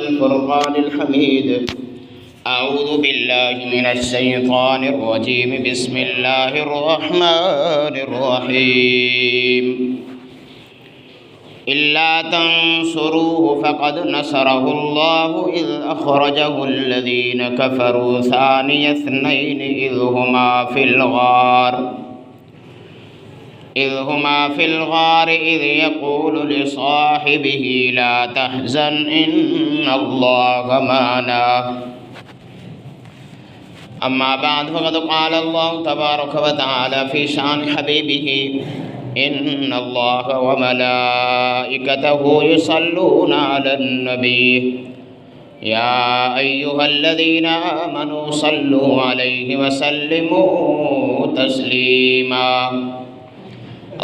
والفرقان الحميد أعوذ بالله من الشيطان الرجيم بسم الله الرحمن الرحيم إلا تنصروه فقد نصره الله إذ أخرجه الذين كفروا ثاني اثنين إذ هما في الغار إذ يقول لصاحبه لا تحزن إن الله معنا أما بعد فقد قال الله تبارك وتعالى في شأن حبيبه إن الله وملائكته يصلون على النبي يا أيها الذين آمنوا صلوا عليه وسلموا تسليما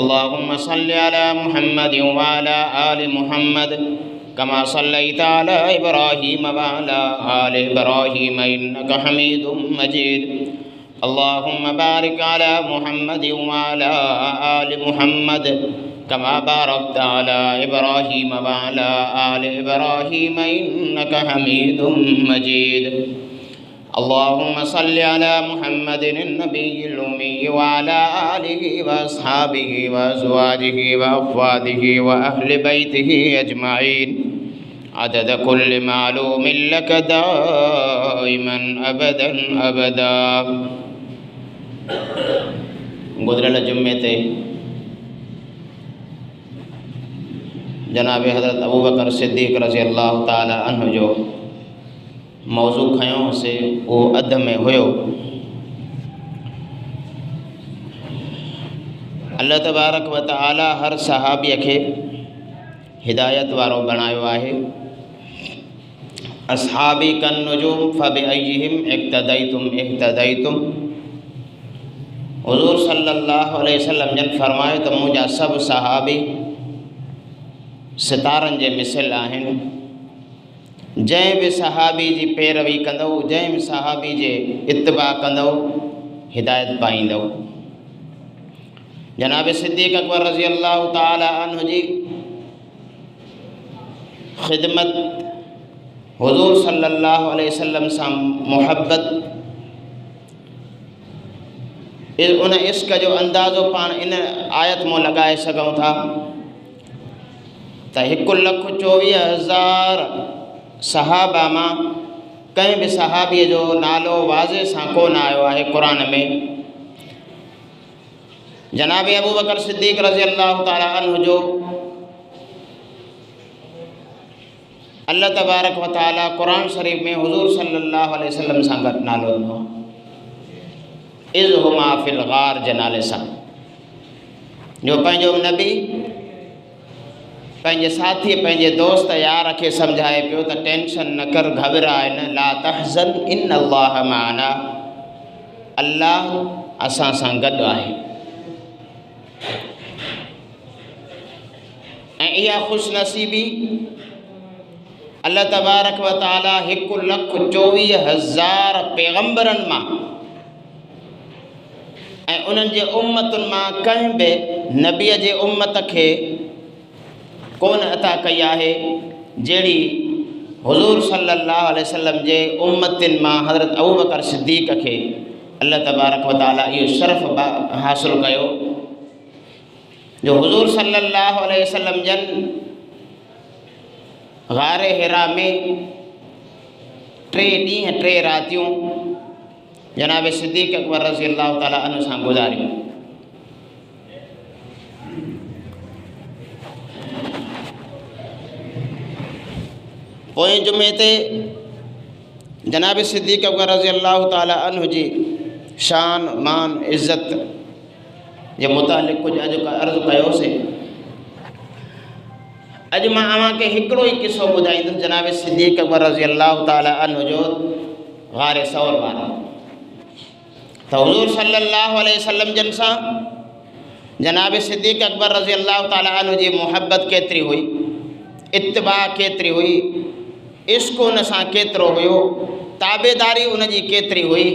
اللهم صل على محمد وعلى آل محمد كما صليت على إبراهيم وعلى آل إبراهيم إنك حميد مجيد اللهم بارك على محمد وعلى آل محمد كما باركت على إبراهيم وعلى آل إبراهيم إنك حميد مجيد اللهم صل على محمد النبي الأمي وعلى آله وأصحابه وأزواجه وأخواته وأهل بيته أجمعين عدد كل معلوم لك دائما أبدا أبدا गुज़िरियल जुम्मे ते जनाब हज़रत अबू बकर सिद्दीक़ रज़ी अल्लाह ताला अन्हु जो मौज़ू खयों से वो अध में हुयो। अल्लाह तबारक व तआला हर सहाबीअ खे हिदायत वारो बणायो आहे। अस्हाबी कन नुजूम फबिअय्यिहिम इक्तदैतुम इह्तदैतुम। हुज़ूर सल्लल्लाहु अलैहि वसल्लम जन फरमायो त मुंहिंजा सभु सहाबी सितारनि जे मिसल आहिनि। जंहिं बि सहाबी जी पैरवी कंदव, जंहिं बि सहाबी जे इत्तिबा कंदव, हिदायत पाईंदव। जनाब सिद्दीक़ अकबर रज़ी अल्लाह ताला अन्हु जी ख़िदमत हुज़ूर सल्लल्लाहु अलैहि वसल्लम सां मुहब्बत उन इश्क जो अंदाज़ो पाण इन आयत में लगाए सघूं था त 1,24,000 सहाबा मां कंहिं बि सहाबीअ जो नालो वाज़े सां कोन आयो आहे क़ुरान में। जनाब अबू बकर सिद्दीक़ रज़ी अल्लाह ताला अन्हु जो अल्लाह तबारक व तआला क़ुरान शरीफ में हुज़ूर सल्लल्लाहु अलैहि वसल्लम सां गॾु नालो ॾिनो इज़ हुमा फिल गार जे नाले सां, जो पंहिंजो नबी पंहिंजे साथी पंहिंजे दोस्त यार खे सम्झाए पियो त टेंशन न कर, घबराए न, ला तहज़न इन अल्लाह माना, अल्लाह असां सां गॾु आहे। ऐं इहा ख़ुशनसीबी अल्लाह तबारक व तआला 1,24,000 पैगम्बरनि मां ऐं उन्हनि जे उम्मतुनि मां कंहिं बि नबीअ जे उम्मत खे कोन अता कई आहे जहिड़ी हुज़ूर सल्लल्लाहु अलैहि वसल्लम जे उम्मतिन मां हज़रत अबू बकर सिद्दीक़ खे अल्लाह तबारक व तआला इहो शरफ़ हासिल कयो जो हुज़ूर सल्लल्लाहु अलैहि वसल्लम जन गारे हिरा में 3 ॾींहं 3 रातियूं जनाब सिद्दीक़ अकबर रज़ी अल्लाह ताला अन्हु सां गुज़ारियूं। पोएं जुमे ते जनाब सिद्दीक़ अकबर रज़ी अल्लाह ताला अन्हु जी शान मान इज़्ज़त जे मुतालिक़ कुछ अर्ज़ु कयोसीं। अॼु मां अव्हांखे हिकिड़ो ई किस्सो ॿुधाईंदुसि जनाब सिद्दीक़ अकबर रज़ी अल्लाह ताला अन्हु जो गारे सौर वारो। त हुज़ूर सल्लल्लाहु अलैहि वसल्लम जन सां जनाब सिद्दीक़ अकबर रज़ी अल्लाह ताला अन्हु जी मुहब्बत केतिरी हुई, इत्तिबा केतिरी हुई, इश्क़ उन सां केतिरो हुयो, ताबेदारी उन जी केतिरी हुई।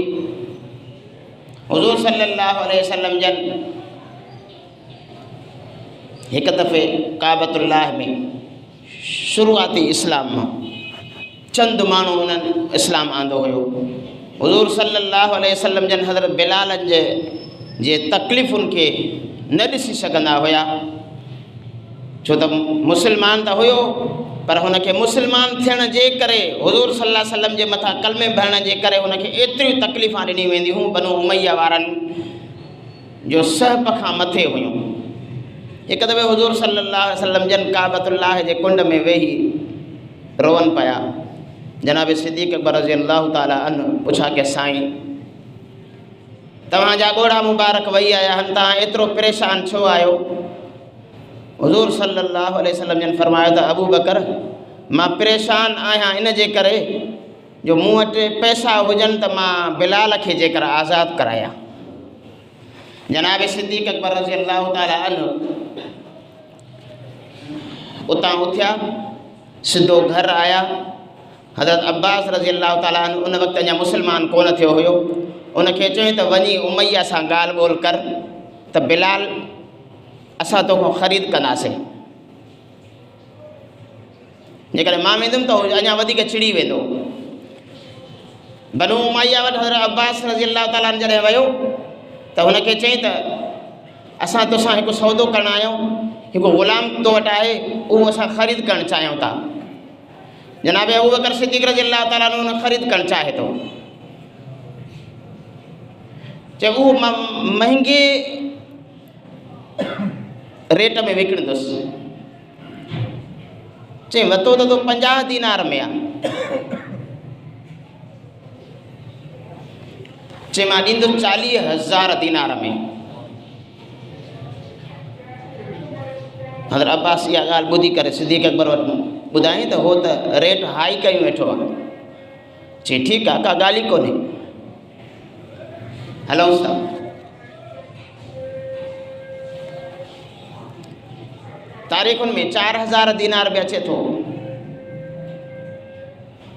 हुज़ूर सल्लल्लाहु अलैहि वसल्लम जन एक दफ़े काबतुल्लाह में शुरुआती इस्लाम में चंद माण्हू उन्हनि इस्लाम आंदो हुयो। हुज़ूर सल्लल्लाहु अलैहि वसल्लम जन हज़रत बिलाल जे तकलीफ़ुनि खे न ॾिसी सघंदा हुया, छो त मुस्लमान त हुयो, पर हुनखे मुस्लमान थियण जे करे हुज़ूर सल्लल्लाहु अलैहि वसल्लम जे मथां कलमे भरण जे करे हुनखे एतिरियूं तकलीफ़ां ॾिनी वेंदियूं हुयूं। बनु उमैया वारनि जो सहप खां मथे हुयूं। हिकु दफ़े हुज़ूर सल्लल्लाहु अलैहि वसल्लम जन काबतुल्लाह जे कुंड में वेही रोअनि पिया। जनाब सिद्दीक़ अकबर रज़ियल्लाहु ताला अन्हु पुछा के साईं, तव्हांजा ॻोढ़ा मुबारक वही आया आहिनि, तव्हां एतिरो परेशान छो आहियो? हुज़ूर सल्लल्लाहु अलैहि वसल्लम जन फरमायो त अबू बकर, मां परेशान आहियां इन जे करे जो मूं वटि पैसा हुजनि त मां बिलाल खे जेकर आज़ादु करायां। जनाब सिद्दीक़ अकबर रज़ियल्लाहु ताला अन्हु उतां उथिया, सिधो घर आया। हज़रत अब्बास रज़ियल्लाहु ताला अन्हु उन वक़्तु अञा मुस्लमान कोन थियो हुयो, उनखे चई त वञी उमैया सां ॻाल्हि ॿोल कर त बिलाल असां तोखां ख़रीद कंदासीं, जेकॾहिं मां वेंदुमि त अञा वधीक चिड़ी वेंदो। बनु उमैया वटि हज़रत अब्बास रज़ियल्लाहु ताला अन्हु जॾहिं वियो त हुनखे चई त असां तोसां हिकु सौदो करणु आहियूं, हिकु ग़ुलाम तो वटि आहे, उहो असां ख़रीद करणु चाहियूं था। जनाब अबू बकर सिद्दीक़ रज़ियल्लाहु ताला अन्हु हुन ख़रीद करणु चाहे थो, चए उहो मां महांगे रेट में विकिणंदुसि। चई वरितो त 50 दीनार में आहे। चई मां ॾींदुसि 40,000 दीनार में। हज़रत अब्बास इहा ॻाल्हि ॿुधी करे सिद्दीक़ अकबर वटि ॿुधाई त हो त रेट हाई कयूं वेठो आहे। चई ठीकु आहे, का ॻाल्हि ई कोन्हे, हलूंसि था। तारीख़ुनि में 4000 दीनार बि अचे थो,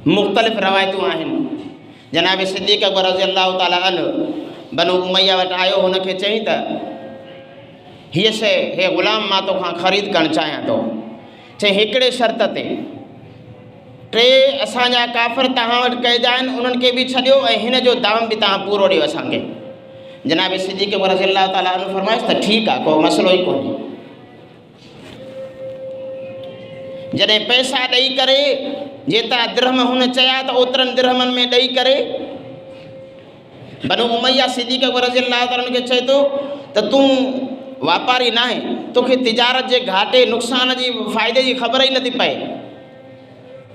मुख़्तलिफ़ रवायतूं आहिनि। जनाब सिद्दीक़ अकबर रज़ियल्लाहु ताला अन्हु बनु उमैया वटि आयो, हुनखे चई त हीअ शइ, हे ग़ुलाम मां तोखां ख़रीद करणु चाहियां थो। चई हिकिड़े शर्त ते, 3 असांजा काफ़िर तव्हां वटि क़ैदा आहिनि, उन्हनि खे बि छॾियो ऐं हिन जो दाम बि तव्हां पूरो ॾियो असांखे। जनाब सिद्दीक़ अकबर रज़ियल्लाहु ताला अन्हु फरमाइसि त ठीकु आहे, को मसइलो ई कोन्हे। जॾहिं पैसा ॾेई करे, जेतिरा दिरहम हुन चया त ओतिरनि दिरहमनि में ॾेई करे बनु उमैया सिद्दीक़ अकबर रज़ियल्लाहु ताला खे चए थो त तूं वापारी न आहे, तोखे तिजारत जे घाटे नुक़सान जी फ़ाइदे जी ख़बर ई नथी पए।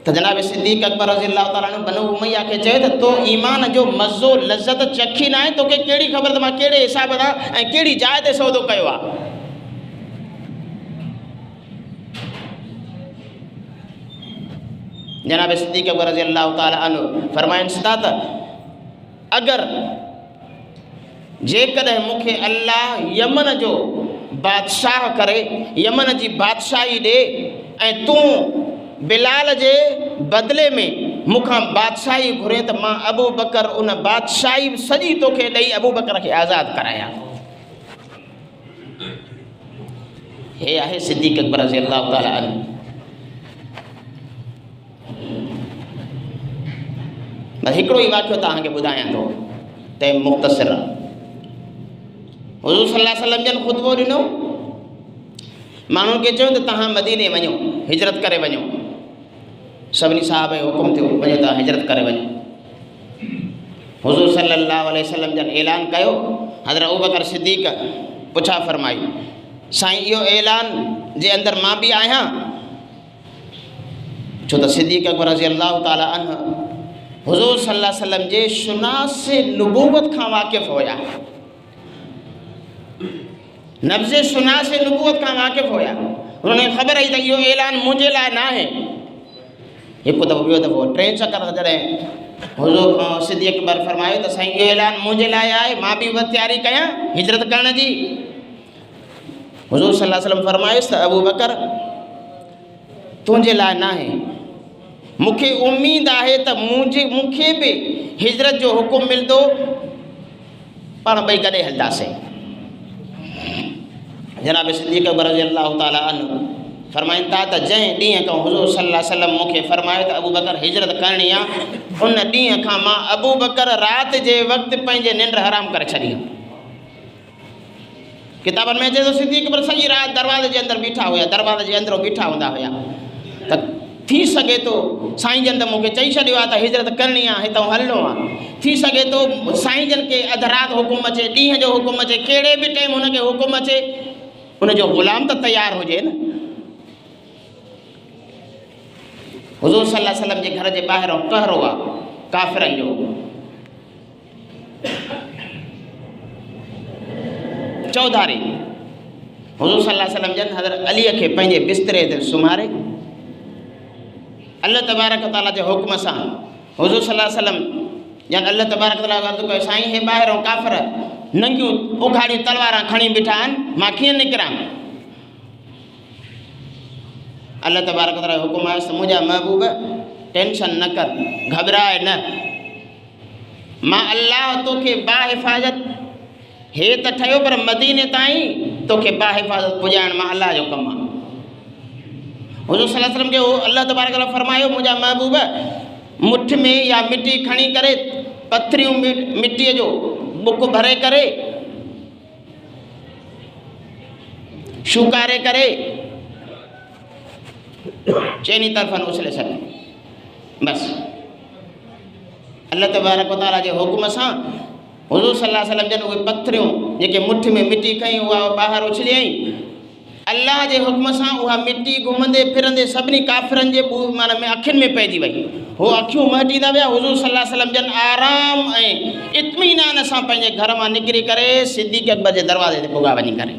त जनाब सिद्दीक़ अकबर रज़ियल्लाहु ताला बनु उमैया खे चए त तो ईमान जो मज़ो लज़्ज़त चखी न आहे, तोखे कहिड़ी ख़बर त मां कहिड़े हिसाब सां ऐं कहिड़ी जाइ ते सौदो कयो आहे। जनाब सिद्दीक़ अकबर रज़ियल्लाहु ताला अन्हु फरमाइनि था त अगरि जेकॾहिं मूंखे अल्लाह यमन जो बादशाह करे, यमन जी बादशाही ॾे ऐं तूं बिलाल जे बदिले में मूंखां बादशाही घुरे त मां अबू बकर उन बादशाही सॼी तोखे ॾेई अबू बकर खे आज़ादु करायां। हे आहे सिद्दीक़ अकबर रज़ियल्लाहु ताला अन्हु। हिकिड़ो ई वाक़ियो तव्हांखे ॿुधायां थो त मुख़्तसिर। हुज़ूर सल्लल्लाहु अलैहि वसल्लम जन ख़ुतबो ॾिनो, माण्हुनि खे चयो त तव्हां मदीने वञो, हिजरत करे वञो। सभिनी साहब जो हुकुम थियो, वञो तव्हां हिजरत करे वञो। हुज़ूर सल्लल्लाहु अलैहि वसल्लम जन ऐलान कयो। हज़रत अबू बकर सिद्दीक़ पुछा फरमाई, साईं इहो ऐलान जे अंदरि मां बि आहियां? छो त सिद्दीक़ अकबर रज़ियल्लाहु ताला अन्हु हुज़ूर सल्लल्लाहु अलैहि वसल्लम जे शुनास नबूवत खां वाक़िफ़ हुया, नब्ज़े शुनास नबूवत खां वाक़िफ़ हुया। उन्हनि खे ख़बर आई त इहो ऐलान मुंहिंजे लाइ न आहे। हिकु दफ़ो, ॿियो दफ़ो, 3 चकर जॾहिं हुज़ूर सिद्दीक़ अकबर फरमायो त साईं इहो ऐलान मुंहिंजे लाइ आहे, मां बि तयारी कयां हिजरत करण जी। हुज़ूर सल्लल्लाहु अलैहि वसल्लम फरमायोसि त अबू बकर तुंहिंजे लाइ न आहे, मूंखे उम्मीद आहे त मूंखे बि हिजरत जो हुकुम मिलंदो, पाण ॿई गॾे हलंदासीं। जनाब सिद्दीक़ अकबर रज़ियल्लाहु ताला अन्हु फरमाइनि था त जंहिं ॾींहं खां हुज़ूर सल्लल्लाहु अलैहि वसल्लम मूंखे फरमायो त अबू बकर हिजरत करणी आहे, उन ॾींहं खां मां अबू बकर राति जे वक़्तु पंहिंजे निंड हराम करे छॾी। किताबनि में अचे थो सिद्दीक़ पर सॼी राति दरवाज़े जे अंदरि बीठा हुया, दरवाज़े जे अंदरि बीठा हूंदा हुया। त थी सघे थो साईं जन त मूंखे चई छॾियो आहे त हिजरत करणी आहे, हितां हलणो आहे। थी सघे थो साईं जन खे अधु राति हुकुम अचे, ॾींहं जो हुकुम अचे, कहिड़े बि टाइम हुनखे हुकुम अचे, उनजो ग़ुलाम त तयारु हुजे न। हुज़ूर सल्लल्लाहु अलैहि वसल्लम जे घर जे ॿाहिरों कहरो आहे काफ़िरनि जो। चौधारी हुज़ूर सल्लल्लाहु अलैहि वसल्लम जन हज़रत अलीअ खे पंहिंजे बिस्तरे ते सुम्हारे अल्लाह तबारक ताला जे हुक्म सां हुज़ूर सल्लल्लाहु अलैहि वसल्लम जन अल्लाह तबारक ताला अर्ज़ु कयो, साईं हे ॿाहिरों काफ़िर नंगियूं उघाड़ियूं तलवारां खणी बीठा आहिनि, मां कीअं निकिरां? अल्लाह तबारक ताला हुकुम आयुसि त मुंहिंजा महबूब टेंशन न कर, घबराए न, मां अल्लाह तोखे बाहिफ़ाज़त हे त ठहियो पर मदीने ताईं तोखे बाहिफ़ाज़त पुॼाइणु मां अल्लाह जो कमु आहे। हुज़ूर सल्लल्लाहु अलैहि वसल्लम खे अल्लाह तबारक ताला फरमायो, मुंहिंजा महबूब मुठ में या मिटी खणी करे पथरियूं मिटीअ जो बुक भरे करे शुकारे करे चइनी तरफ़नि उछले छॾ। बसि अल्लाह तबारक ताला जे हुकुम सां हुज़ूर सल्लल्लाहु अलैहि वसल्लम जन उहे पथरियूं जेके मुठ में मिटी खई उहा ॿाहिरि उछलियईं। अल्लाह जे हुक्म सां उहा मिटी घुमंदे फिरंदे सभिनी काफ़िरनि जे माना में अखियुनि में पइजी वई। हो अखियूं मटींदा विया। हुज़ूर सल्लल्लाहु अलैहि वसल्लम जन आराम ऐं इत्मीनान सां पंहिंजे घर मां निकिरी करे सिद्दीक़ अकबर जे दरवाज़े ते पुॻा वञी करे।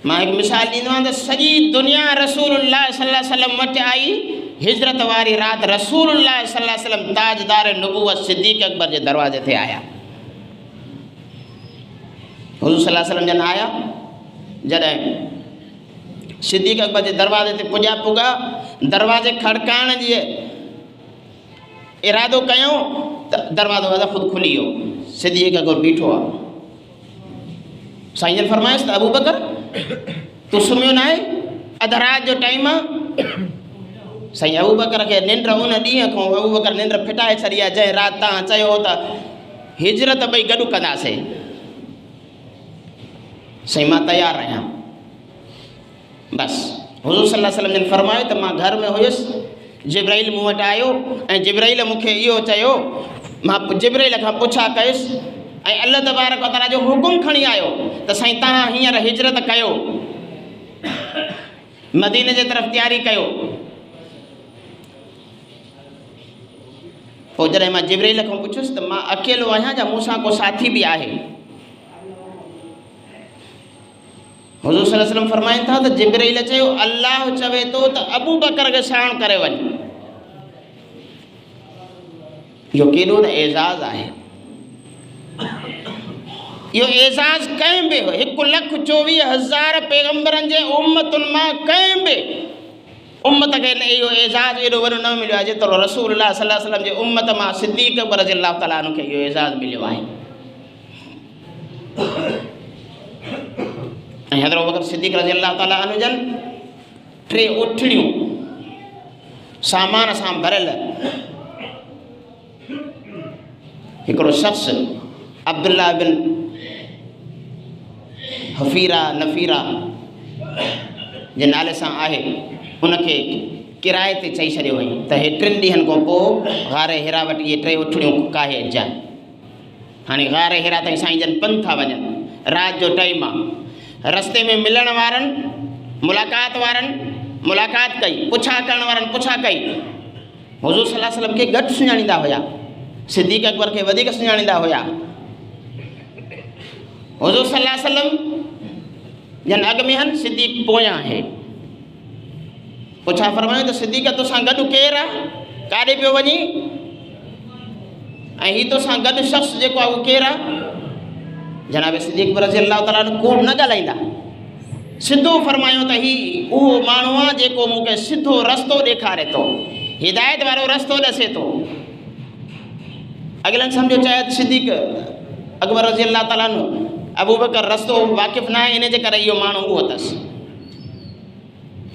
मां हिकु मिसाल ॾींदो आहियां त सॼी दुनिया रसूलुल्लाह सल्लल्लाहु अलैहि वसल्लम वटि आई, हिजरत वारी राति रसूलुल्लाह सल्लल्लाहु अलैहि वसल्लम ताजदार नबूवत सिद्दीक़ अकबर जे दरवाज़े ते आया। हुज़ूर सल्लल्लाहु अलैहि वसल्लम जन आया, जॾहिं सिद्दीक़ अकबर जे दरवाज़े ते पुॻा, दरवाज़े खड़काइण जी इरादो कयूं त दरवाज़ो ख़ुदि खुली वियो। सिद्दीक़ अकबर बीठो आहे। साईं जन फरमाइसि त अबू बकर तूं सुम्हियो न आहे, अधु राति जो टाइम आहे। साईं अबू बकर खे निंड उन ॾींहं खां अबू बकर निंड फिटाए छॾी आहे जंहिं राति तव्हां चयो त हिजरत ॿई गॾु कंदासीं। साईं मां तयारु आहियां। बसि हुज़ूर सल्लल्लाहु अलैहि वसल्लम जन फरमायो त मां घर में हुयुसि, जिब्राइल मूं वटि आयो ऐं जिब्राइल मूंखे इहो चयो, मां जिब्राइल खां पुछा कयुसि ऐं अल्लाह तबारक ताला जो हुकुम खणी आयो त साईं तव्हां हींअर हिजरत कयो, मदीने जे तरफ़ तयारी कयो। पोइ जॾहिं मां जिब्राइल खां पुछुसि त मां अकेलो आहियां या मूंसां को साथी बि आहे? हुज़ूर सल्लल्लाहु अलैहि वसल्लम फरमाइनि था त जिब्राइल चयो, अल्लाह चवे थो त अबू बकर खे साण करे वञ। इहो केॾो न एज़ाज़ आहे। इहो एज़ाज़ कंहिं बि 1,24,000 पैगंबरनि जे उम्मतुनि मां कंहिं बि उम्मत खे इहो एज़ाज़ एॾो वॾो न मिलियो आहे जेतिरो रसूलुल्लाह सल्लल्लाहु अलैहि वसल्लम जे उम्मत मां सिद्दीक़ अकबर रज़ियल्लाहु ताला अन्हु खे इहो एज़ाज़ मिलियो आहे। ऐं हज़रत अबू बकर सिद्दीक़ रज़ियल्लाहु ताला अन्हु जन 3 उठड़ियूं सामान सां भरियल हिकिड़ो शख़्स अब्दुल्ला बिन हफ़ीरा नफ़ीरा जे नाले सां आहे, उनखे किराए ते चई छॾियो वई त हे 3 ॾींहंनि खां पोइ गारे हिरा वटि इहे 3 उठड़ियूं काहे अचनि। हाणे गारे हिरा ताईं साईं जन पंधु था वञनि, राति जो टाइम आहे। रस्ते में मिलण वारनि मुलाक़ात वारनि मुलाक़ात कई, पुछा करण वारनि पुछा कई। हुज़ूर सल्लल्लाहु अलैहि वसल्लम खे घटि सुञाणींदा हुया, सिद्दीक़ अकबर खे वधीक सुञाणींदा हुया। हुज़ूर सल्लल्लाहु अलैहि वसल्लम जन अॻ में आहिनि, सिद्दीक़ पोयां आहे। पुछा फरमायो त सिद्दीक़ तोसां गॾु केरु आहे, काॾे पियो वञी, ऐं हीउ तोसां गॾु शख़्स जेको आहे उहो केरु आहे? जनाब सिद्दीक़ रज़ियल्लाहु ताला अन्हु कूड़ न ॻाल्हाईंदा, सिधो फरमायो त हीउ उहो माण्हू आहे जेको मूंखे सिधो रस्तो ॾेखारे थो, हिदायत वारो रस्तो ॾसे थो। अॻिलनि सम्झो चाहे सिद्दीक़ अकबर रज़ियल्लाहु ताला अन्हु अबू बकर रस्तो वाक़िफ़ न आहे, इन जे करे इहो माण्हू उहो अथसि।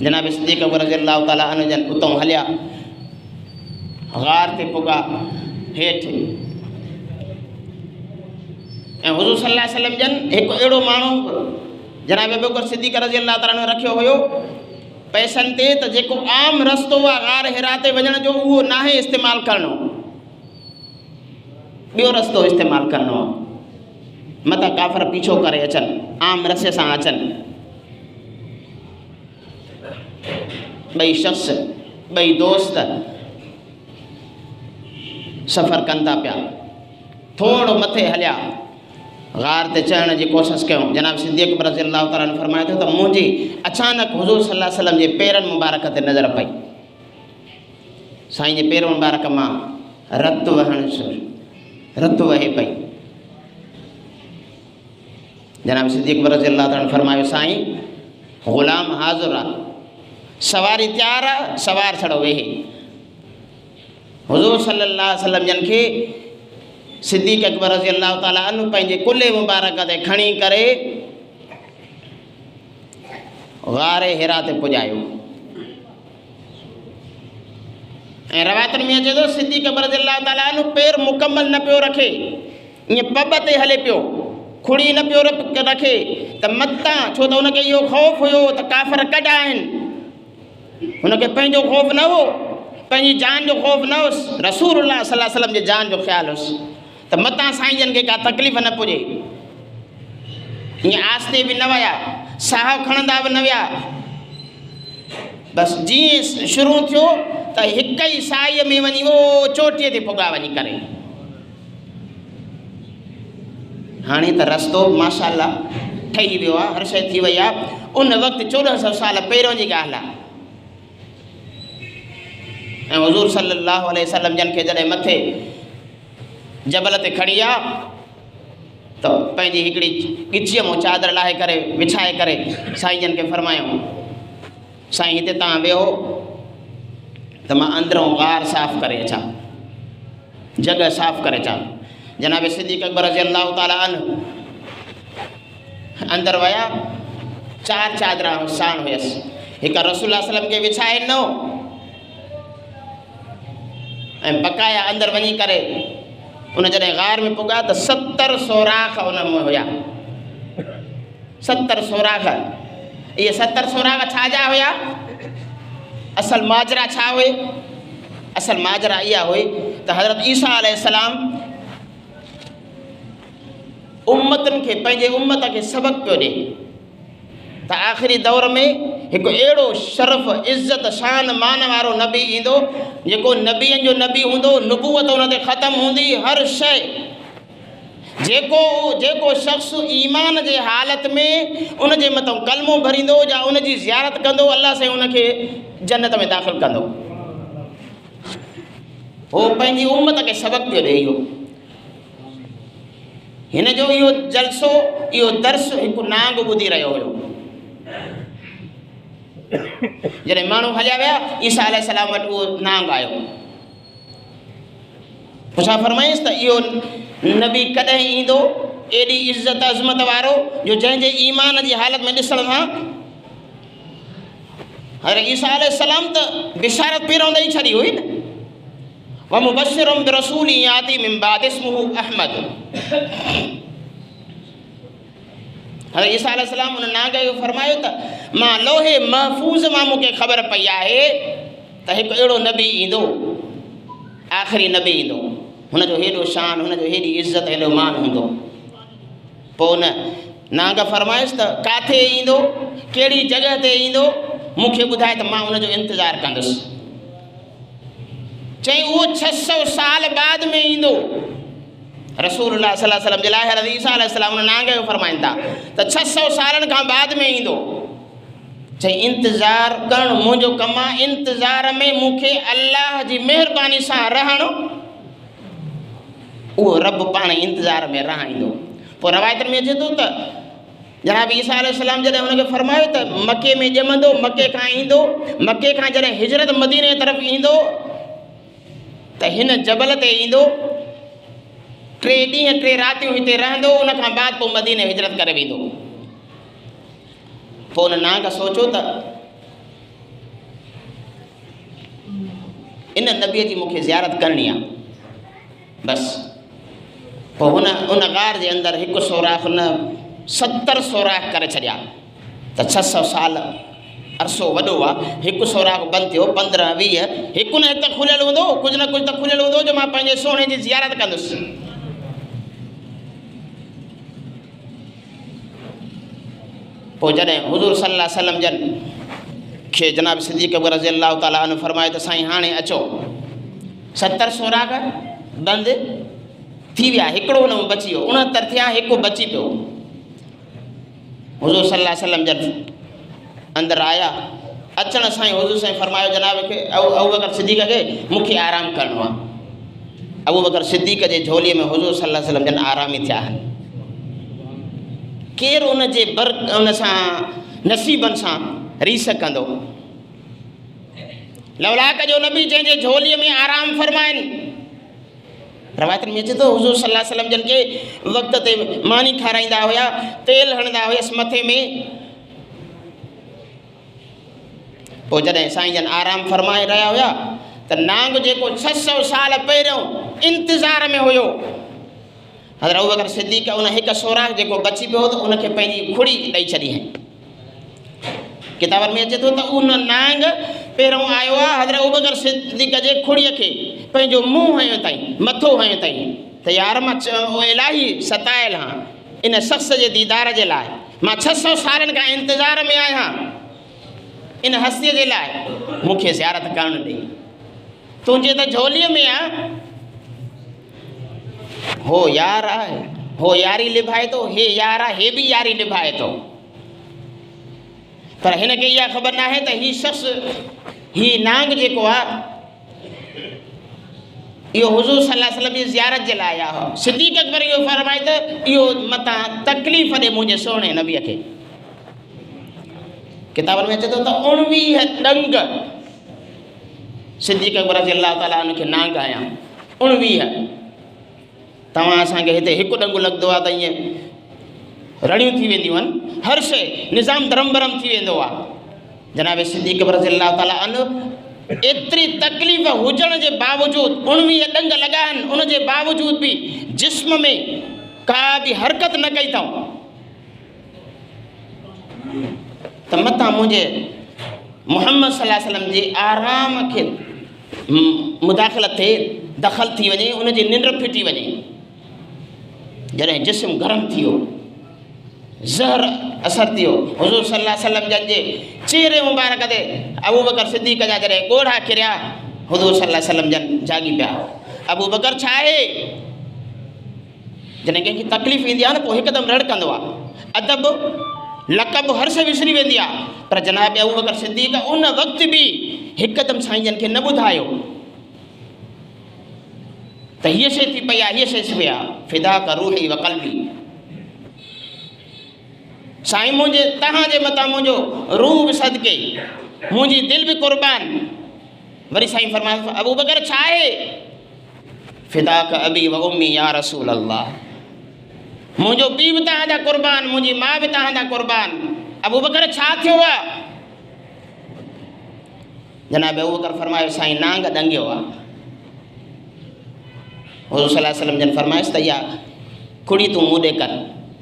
जनाब सिद्दीक़ अकबर रज़ियल्लाहु ताला अन्हु जन उतों हलिया गार ते पुगा हेठि ऐं हुज़ूर सल्लल्लाहु अलैहि वसल्लम जन हिकु अहिड़ो माण्हू जनाब अबू बकर सिद्दीक़ रज़ियल्लाहु ताला अन्हु रखियो हुयो पैसनि ते त जेको आम रस्तो आहे गार हिरा ते वञण जो उहो नाहे इस्तेमालु करणो, ॿियो रस्तो इस्तेमालु करणो आहे। मता काफ़र पीछो करे अचनि, आम रस्ते सां अचनि। ॿई शख़्स ॿई दोस्त सफ़र कनि था पिया, थोरो मथे हलिया गार ते चढ़ण जी कोशिशि कयूं। जनाब सिद्दीक़ अकबर रज़ियल्लाहु ताला अन्हु फरमाए थो त मुंहिंजी अचानक हुज़ूर सल्लल्लाहु अलैहि वसल्लम जे पेरनि मुबारक ते नज़र पई। साईं जे पेर मुबारक मां रत वहे पई। जनाब सिद्दीक़ अकबर रज़ियल्लाहु ताला अन्हु फरमायो साईं ग़ुलाम हाज़िर आहे, सवारी तैयार आहे, सवार छड़ो वेहे। हुज़ूर सल्लल्लाहु अलैहि वसल्लम जन खे सिद्दीक़ अकबर रज़ियल्लाहु ताला अन्हु पंहिंजे कुल्हे मुबारक ते खणी करे गारे हिरा ते पुॼायो। ऐं रवायतुनि में अचे थो सिद्दीक़ अकबर रज़ियल्लाहु ताला अन्हु पेर मुकमल न पियो रखे, ईअं पब ते हले पियो, खुड़ी न पियो रखे त मतां, छो त हुनखे इहो ख़ौफ़ हुयो त काफ़र कॾा आहिनि। हुनखे पंहिंजो ख़ौफ़ न हो, पंहिंजी जान जो ख़ौफ़ न हुउसि, रसूलुल्लाह सल्लल्लाहु अलैहि वसल्लम जे जान जो ख़्यालु हुउसि त मतां साईं जन खे का तकलीफ़ न पुॼे। ईअं आस्ते बि न विया, साह खणंदा बि न विया। बसि जीअं शुरू थियो त हिक ई साईअ में वञी वो चोटीअ ते पुॻा वञी करे। हाणे त रस्तो माशाअल्लाह ठही वियो आहे, हर शइ थी वई आहे। उन वक़्तु 1400 साल पहिरियों जी ॻाल्हि आहे। ऐं हुज़ूर सल्लल्लाहु अलैहि वसल्लम जन खे जॾहिं मथे जबल ते खणी आहे त पंहिंजी हिकिड़ी गिचीअ मां चादर लाहे करे विछाए करे साईं जन खे फरमायूं साईं हिते तव्हां वेहो त मां अंदरों गार साफ़ करे अचां, जॻह साफ़ करे अचां। जनाब सिद्दीक़ अकबर रज़ियल्लाहु ताला अन्हु अंदरि विया, 4 चादरां साण हुयसि, हिकु रसूलुल्लाह सल्लल्लाहु अलैहि वसल्लम खे विछाए ॾिनो ऐं बक़ाया अंदरि वञी करे उन जॾहिं गार में पुॻा त 70 सोराख़ उन में हुया। 70 सोराख़। इहे 70 सोराख़ छा जा हुया? असल माजरा छा हुई? असल माजरा इहा हुई त हज़रत ईसा अलैहिस्सलाम उम्मतनि खे, पंहिंजे उम्मत खे सबक़ पियो ॾिए त आख़िरी दौर में हिकु अहिड़ो शरफ़ इज़त शान मान वारो नबी ईंदो जेको नबीअनि जो नबी हूंदो, नुबुवत हुन ते ख़तमु हूंदी, हर शइ। जेको शख़्स ईमान जे हालत में उन जे मथां कलमो भरींदो या उन जी ज़ियारत कंदो, अल्लाह साईं उनखे जन्नत में दाख़िल कंदो। उहो पंहिंजी उम्मत खे सबक़ पियो ॾिए। हिन जो इहो जलसो, इहो दर्स हिकु नांग ॿुधी रहियो हुयो। जॾहिं माण्हू हलिया विया ईसा अलैहिस्सलाम वटि उहो नांग आयो। पुछा फरमाइसि त इहो नबी कॾहिं ईंदो एॾी इज़त अज़मत वारो जो जंहिंजे ईमान जी हालत में ॾिसण सां हज़रत ईसा अलैहिस्सलाम त बिशारत पहिरों ॾेई छॾी हुई न, व मुबश्शिरम बिरसूल याती मिन बाद इस्मुहु अहमद। हज़रत ईसा अलैहिस्सलाम उन नांग खे फरमायो त मां लोहे महफ़ूज़ मां मूंखे ख़बर पई आहे त हिकु अहिड़ो नबी ईंदो, आख़िरी नबी ईंदो, हुनजो हेॾो शान, हुनजो हेॾी इज़त, हेॾो मान हूंदो। पोइ उन नांग फरमाइसि त किथे ईंदो, कहिड़ी जॻह ते ईंदो, मूंखे ॿुधाए त मां हुनजो इंतज़ारु कंदुसि। चईं उहो 600 साल बाद में ईंदो। रसूलुल्लाह सल्लल्लाहु अलैहि वसल्लम जे लाइ हज़रत ईसा अलैहिस्सलाम उन नांग खे फरमाइनि था त 600 सालनि खां बाद में ईंदो। चईं इंतज़ारु करणु मुंहिंजो कमु आहे, इंतज़ार में मूंखे अल्लाह जी महिरबानी सां रहणु, उहो रब पाण इंतज़ार में रहाईंदो। पोइ रवायतुनि में अचे थो त जनाब ईसा अलैहिस्सलाम जॾहिं हुनखे फरमायो त मके में ॼमंदो, मके खां ईंदो, मके खां जॾहिं हिजरत मदीने तरफ़ ईंदो त हिन जबल ते ईंदो, 3 ॾींहं 3 रातियूं हिते रहंदो, उन खां बाद पोइ मदीने हिजरत करे वेंदो। पोइ उन नांग सोचियो त इन नबीअ जी मूंखे ज़ियारत करणी आहे बसि। पोइ उन गार जे अंदरि हिकु सोराख़ न 70 सोराख़ करे छॾिया त 600 साल अरसो वॾो आहे। हिकु सोराख़ बंदि थियो 15-20 हिकु न हिकु त खुलियल हूंदो, कुझु न कुझु त खुलियल हूंदो जो मां पंहिंजे सोणे जी ज़ियारत कंदुसि। पोइ जॾहिं हुज़ूर सल्लल्लाहु अलैहि वसल्लम जन खे जनाब सिद्दीक़ अकबर रज़ी अल्लाह ताला अन्हु फरमायो त साईं हाणे अचो। 70 सोराख़ बंदि थी विया, हिकिड़ो हुन में बची वियो, 69 थिया, हिकु बची पियो। हुज़ूर सल्लल्लाहु अलैहि वसल्लम जन अंदरि आया, अचण सां ई हुज़ूर साईं फरमायो जनाब खे अबू बकर सिद्दीक़ खे मूंखे आराम करिणो आहे। अबू बकर सिद्दीक़ जे झोलीअ में हुज़ूर सल्लल्लाहु अलैहि वसल्लम जन आराम ई थिया आहिनि। केरु उन जे उन सां नसीबनि सां रीस कंदो। लवलाक जो नबी जंहिंजे झोलीअ में आराम फरमाइनि। रवायतनि में अचे थो हुज़ूर सल्लल्लाहु अलैहि वसल्लम जन खे वक़्त ते मानी खाराईंदा हुया, तेल हणंदा हुयसि मथे में। पोइ जॾहिं साईं जन आराम फरमाए रहिया हुया त नांग जेको 600 साल पहिरियों इंतज़ार में हुयो, हज़रत अबू बकर सिद्दीक़ उन हिकु सोराख़ जेको बची पियो त उनखे पंहिंजी खुड़ी ॾेई छॾी है। किताबनि में अचे थो त उन नांग पहिरियों आयो आहे हज़रत अबू बकर सिद्दीक़ जे खुड़ीअ खे पंहिंजो मुंहुं हयो ताईं, मथो हयो ताईं त यार मां इलाही सतायल हां इन शख़्स जे दीदार जे लाइ, मां 600 सालनि खां इंतज़ार में आहियां इन हस्तीअ जे लाइ, मूंखे ज़ियारत करणु ॾे। तुंहिंजे त झोलीअ में आहे, हो यार आहे, हो यारी निभाए थो, हे यार आहे, हे बि यारी निभाए थो। पर हिनखे इहा ख़बर न आहे त हीउ शख़्स, हीउ नांग जेको आहे इहो हुज़ूर सल्लल्लाहु अलैहि वसल्लम जी ज़ियारत जे लाइ आयो हो। सिद्दीक़ अकबर इहो फरमाए त इहो मतां तकलीफ़ ॾे मुंहिंजे सोणे नबीअ खे। किताबनि में अचे थो त 19 ॾंग सिद्दीक़ अकबर रज़ी अल्लाह ताला उनखे नांग आया 19। तव्हां असांखे हिते हिकु ॾंग लॻंदो आहे त ईअं रड़ियूं थी वेंदियूं आहिनि, हर शइ निज़ाम धरम भरम थी वेंदो आहे। जनाब सिद्दीक़ अकबर रज़ी अल्लाह ताला अन्हु एतिरी तकलीफ़ हुजण जे बावजूदि 19 ॾंग लॻा आहिनि, उन जे बावजूदि बि जिस्म में का बि हरकत न कई अथऊं त मतां मुंहिंजे मुहम्मद सल्लल्लाहु अलैहि वसल्लम जे आराम खे मुदाख़लत थिए, दख़ल थी वञे, उन जी निंड फिटी वञे। जॾहिं जिस्म गरम थी वियो, ज़हर असर थियो, हुज़ूर सल्लल्लाहु अलैहि वसल्लम जन जे चेहरे मुबारक ते अबू बकर सिद्दीक़ जा जॾहिं ॻोढ़ा किरिया, हुज़ूर सल्लल्लाहु अलैहि वसल्लम जन जागी पिया। अबू बकर छा आहे, जॾहिं कंहिंखे तकलीफ़ ईंदी आहे न पोइ हिकदमि रड़कंदो आहे, अदब लक़ब हर शइ विसरी वेंदी आहे। पर जनाब अबू बकर सिद्दीक़ उन वक़्तु बि हिकदमि साईं जन खे न ॿुधायो त हीअ शइ थी पई आहे, हीअ शइ थी पई आहे। फिदा का रूही व क़ल्बी, साईं मुंहिंजे तव्हांजे मथां मुंहिंजो रूह बि सदके, मुंहिंजी दिलि बि क़ुर्बान। वरी साईं फरमायो अबू बकर छा आहे, फिदा का अबी व उम्मी या रसूल अल्लाह, मुंहिंजो पीउ बि तव्हांजा क़ुर्बान, मुंहिंजी माउ बि तव्हांजा क़ुर्बान। अबू बकर छा थियो आहे? जनाब अबू बकर फरमायो साईं नांग ॾंगियो आहे। हुज़ूर सल्लल्लाहु अलैहि वसल्लम जन फरमाइश त इहा खुड़ी तूं मूं ॾे कर।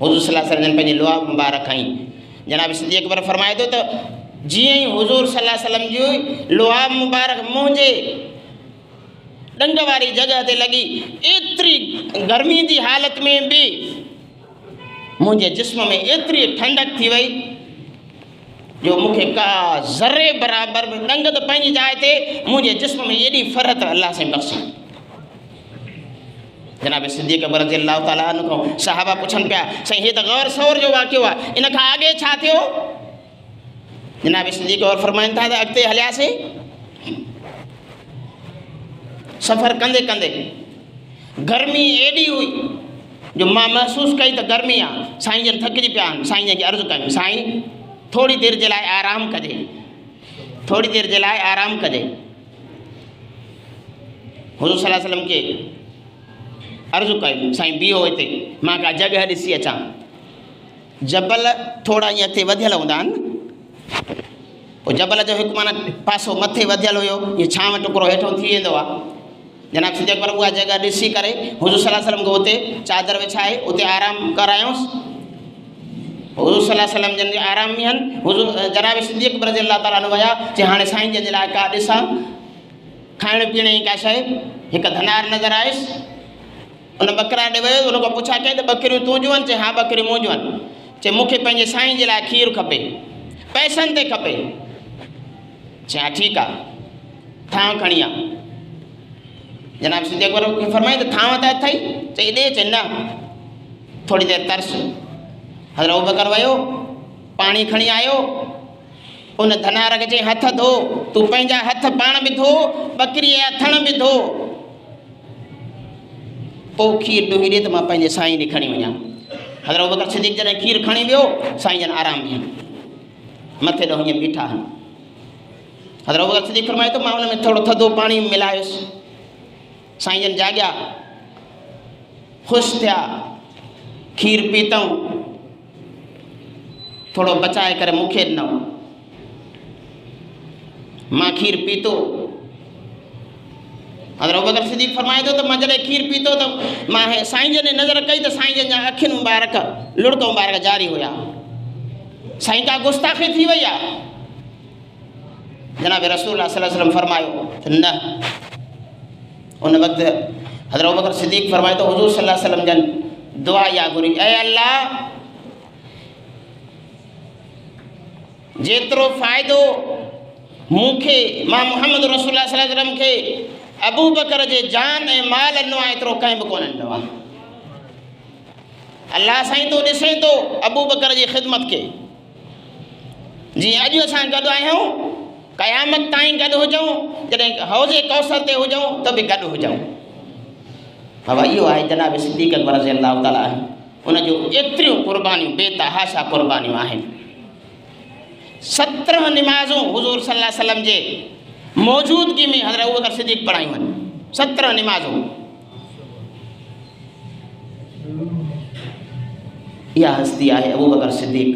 हुज़ूर सल्लल्लाहु अलैहि वसल्लम जन पंहिंजी लुआ मुबारक खईं। जनाब सिद्दीक़ अकबर फरमाए थो त जीअं ई हुज़ूर सल्लल्लाहु अलैहि वसल्लम जी लुआ मुबारक मुंहिंजे ॾंग वारी जॻह ते लॻी, एतिरी गर्मी जी हालत में बि मुंहिंजे जिस्म में एतिरी ठंडक थी वई जो मूंखे का ज़रे बराबरि में ॾंग त पंहिंजी जाइ ते, मुंहिंजे जिस्म में एॾी फ़रहत अलाह साईं बख़्शी। जनाब सिद्दीक़ अकबर रज़ी अल्लाह ताला अन्हु खां सहाबा पुछनि पिया साईं हीअ त गौर सौर जो वाक़ियो आहे, इन खां अॻे छा थियो? जनाब सिद्दीक़ अकबर फरमाइनि था त अॻिते हलियासीं, सफ़र कंदे कंदे गर्मी एॾी हुई जो मां महसूसु कई त गर्मी आहे। साईं जन थकिजी पिया आहिनि। साईं जन खे अर्ज़ु कयूं साईं थोड़ी देरि जे लाइ आराम कजे, थोड़ी देरि जे लाइ आराम कजे। हुज़ूर सल्लल्लाहु अलैहि वसल्लम खे अर्ज़ु कयूं साईं बीहो हिते, मां का जॻह ॾिसी अचां। जबल थोरा ईअं हिते वधियल हूंदा आहिनि, पोइ जबल जो हिकु माना पासो मथे वधियल हुयो, इहो छांव टुकड़ो हेठों थी वेंदो आहे। जनाब सिद्दीक़ अकबर उहा जॻह ॾिसी करे हुज़ूर सल्लल्लाहु अलैहि वसल्लम खे उते चादर विछाए उते आराम करायोसि। हुज़ूर सल्लल्लाहु अलैहि वसल्लम जन जे आराम में आहिनि। हुज़ूर जनाब सिद्दीक़ अकबर रज़ियल्लाहु ताला अन्हु विया चई हाणे साईं जन जे लाइ का ॾिसां खाइण पीअण जी का शइ। हिकु धनार नज़र आयुसि, उन बकरा ॾे वियो, उन खां पुछा कई त बकरियूं तुंहिंजियूं आहिनि? चई हा बकरियूं मुंहिंजियूं आहिनि। चई मूंखे पंहिंजे साईं जे लाइ खीरु खपे, पैसनि ते खपे। चई हा ठीकु आहे, थांव खणी आ। जनाब सिद्दीक़ अकबर खे फरमाई त थांव त अथई? चई ॾे। चई न, थोरी देरि तरस। हज़रत अबू बकर वियो, पाणी खणी आयो, उन धनार खे चई हथ धो, तूं पंहिंजा हथ पाण बि धो, बकरीअ जा थण बि धो, पोइ खीर ॾुही ॾे त मां पंहिंजे साईं ॾे खणी वञा। हज़रत अबू बकर सिद्दीक़ जॾहिं खीर खणी वियो, साईं जन आराम में मथे ॾों हीअं बीठा आहिनि। हज़रत अबू बकर सिद्दीक़ फरमाए थो मां हुन में थोरो थधो पाणी मिलायुसि। साईं जन जाॻिया, ख़ुशि थिया, खीर पीतऊं, थोरो बचाए करे मूंखे ॾिनऊं, मां खीर पीतो। हज़रत अबू बकर सिद्दीक़ फरमाए थो त मां जॾहिं खीर पीतो त मां साईं जन नज़र कई त साईं जन जा अखियुनि मुबारक लुड़क मुबारक जारी हुया। साईं का गुस्ताखी थी वई आहे? जनाब रसूलुल्लाह सल्लल्लाहु अलैहि वसल्लम फरमायो त न। उन वक़्तु हज़रत अबू बकर सिद्दीक़ फरमाए थो हुज़ूर सल्लल्लाहु अलैहि वसल्लम जन दुआ या घुरी, ऐं अल्लाह जेतिरो फ़ाइदो मूंखे मां मुहम्मद रसूलुल्लाह सल्लल्लाहु अलैहि वसल्लम खे अबू बकर जे जान ऐं माल ॾिनो आहे एतिरो कंहिं बि कोन ॾिनो आहे। अल्लाह साईं तो ॾिसे थो अबू बकर जी ख़िदमत खे। जीअं अॼु असां गॾु आहियूं, क़यामत ताईं गॾु हुजूं, जॾहिं हौज़े कौसर ते हुजूं त बि गॾु हुजूं। बाबा इहो आहे जनाब सिद्दीक़ अकबर रज़ियल्लाहु ताला उन जूं एतिरियूं क़ुर्बानियूं बेतहाशा क़ुर्बानियूं आहिनि। 17 निमाज़ूं हुज़ूर सल्लल्लाहु अलैहि वसल्लम जे मौजूदगी में हज़रत अबू बकर सिद्दीक़ पढ़ायूं आहिनि। 17 निमाज़ूं। इहा हस्ती आहे अबू बकर सिद्दीक़।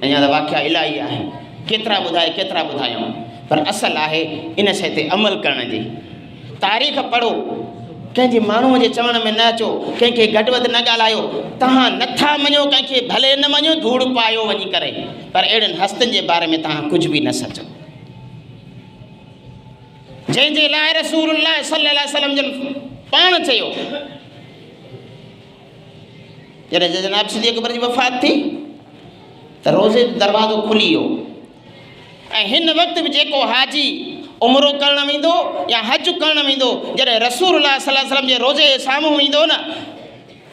अञा त वाक़िया इलाही आहिनि, केतिरा ॿुधायूं, पर असुलु आहे इन शइ ते अमल करण जी। तारीख़ पढ़ो, कंहिंजे माण्हूअ जे चवण में न अचो, कंहिंखे घटि वधि न ॻाल्हायो। तव्हां नथा मञो, कंहिंखे भले न मञो, धूड़ पायो वञी करे, पर अहिड़नि हस्तनि जे बारे में तव्हां कुझु बि न सचो। जंहिंजे लाइ रसूलुल्लाह सल्लल्लाहु अलैहि वसल्लम जन पाण चयो, जॾहिं जनाब सिद्दीक़ अकबर जी वफ़ात थी त रोज़े दरवाज़ो खुली वियो। ऐं हिन वक़्तु बि जेको हाजी उमरो करणु वेंदो या हज करणु वेंदो, जॾहिं रसूलुल्लाह सल्लल्लाहु अलैहि वसल्लम जे रोज़े जे साम्हूं ईंदो न,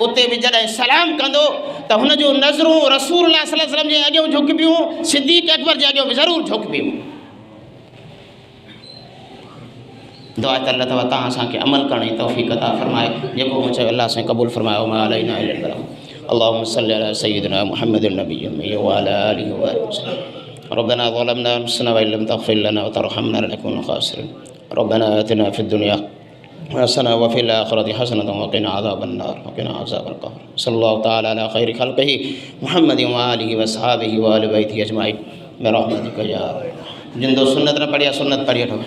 उते बि जॾहिं सलाम कंदो त हुन जूं नज़रूं रसूलुल्लाह सल्लल्लाहु अलैहि वसल्लम जे अॻियां झुकबियूं, सिद्दीक़ अकबर जे अॻियां बि ज़रूरु झुकबियूं। दुआ त अल्लाह ताला तव्हां असांखे अमल करण जी तौफ़ीक़ अता फ़रमाए। जेको मूं चयो अल्लाह सां क़बूल फ़रमायो। मा अलैना इल्ला अल बलाग। अल्लाहुम्मा सल्लि अला सय्यिदिना मुहम्मदिन नबिय्यिल उम्मी व अला आलिहि व सल्लम। रब्बना ज़लमना अनफुसना व इल्लम तग़फिर लना व तरहमना लनकुन खासिरीन। रब्बना आतिना फ़िद दुनिया हसनह व फ़िल आख़िरति हसनतन व क़िना अज़ाबन नार व क़िना अज़ाबल क़ब्र। सल्लल्लाहु तआला अला ख़ैरि ख़ल्क़िही मुहम्मदिन व आलिहि व अस्हाबिहि व अहलि बैतिही अजमाइन बिरहमतिका या। जिन दो सुन्नत न पढ़िया सुन्नत पढ़ी वठो।